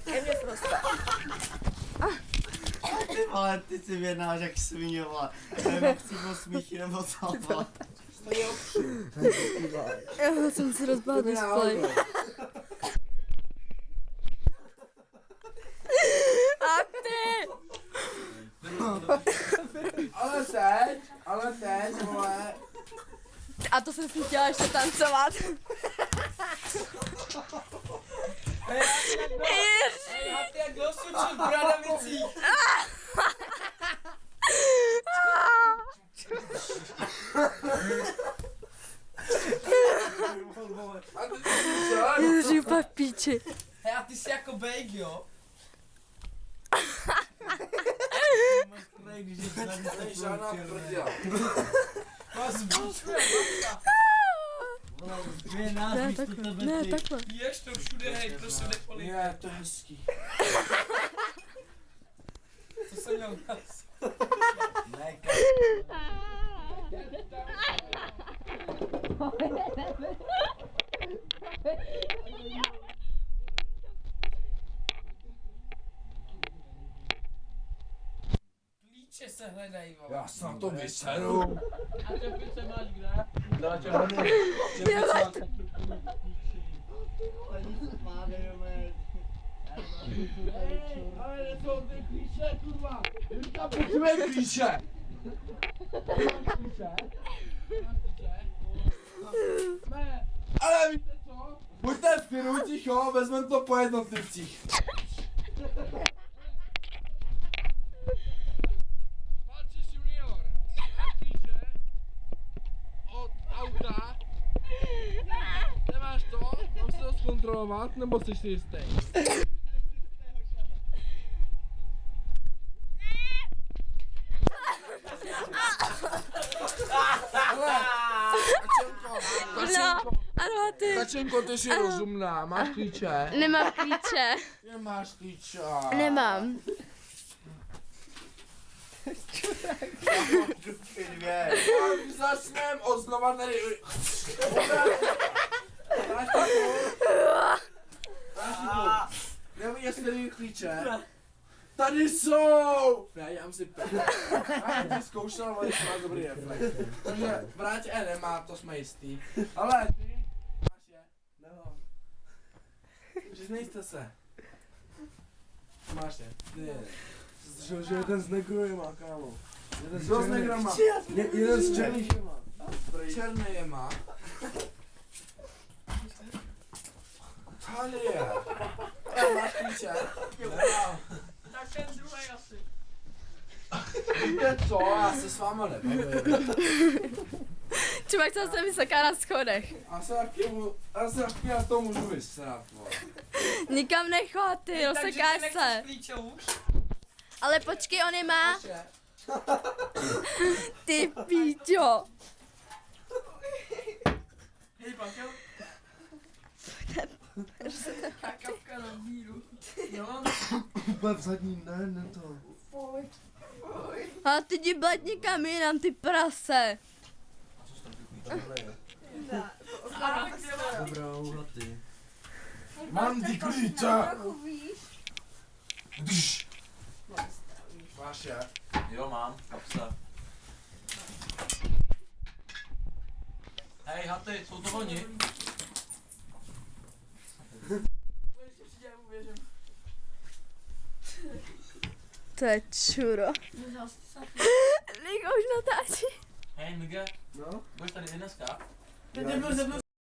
Ke mně prostě. Ty vole, ty si vědnáš jak svině, vole. Nevím, přímo smíchy nebo co, vole. Já jsem si rozbala display. A ty! Ale teď, vole. A to jsem si chtěla ještě tancovat. Hej, a ty jak dosučil v Bradavicích. Ježiš, pak píči. Hej, a ty jsi jako bejk, jo? Není žádná prdela. Vás zbučuje, Ne, takhle. Ne, takhle. Ješ to všude, hej, prosím, nepolí. Je, to je hezký. Co jsem měl dělat? Klíče se hledají, vole. Já se na to vyseru. A čepice máš kde? Ale jsou ty klíče, kurva. Říkám, potřebujeme klíče. Ale víte co? Buďte v klidu, ticho, vezmeme to po jednotlivcích. Palčíš junior, klíče od auta. Nemáš to? Mám si to zkontrolovat, nebo jsi si jistý? Ano, a ty? Kačenko, ty jsi rozumná, máš klíče? Nemám klíče. Nemáš klíče. Nemám. Zasněm oznova tady. Nevíš, jestli tady klíče. Tady jsou! Ne, já si pět. Já jsem zkoušel, ale má dobrý reflex. Takže vrát nemá, to jsme jistý. Ale ty, máš je? Nemám. Přiznejte se. Máš je. Ty. Slyšel, že jeden z negruje má, kámo. Kdo z negrama? Jeden z černých má. Černý je má. Tady je. Máš klíče? Nemám. Tak ten druhý asi. Víte co, já se s váma nebavím. Člověk se vyseká na schodech. Já se taky na to můžu vysrat, vole. Nikam nechod, ty, rozsekáš se. Klíče už? Ale počkej, on je má. Máš je? Ty píťo. Hej, Paťo. Kapka na víru. Jo? Úplně v zadní, ne to. A ty jdi blat někam jinam, ty prase. Dobrá, uhatý. Mám ty klíče! Dž. Máš je? Jo, mám, kapsa. Hej, haty, jsou to oni? To je čuro. Niko už natáčí. Hej, Mige, No? budeš tady i dneska? Nebyl ze mnou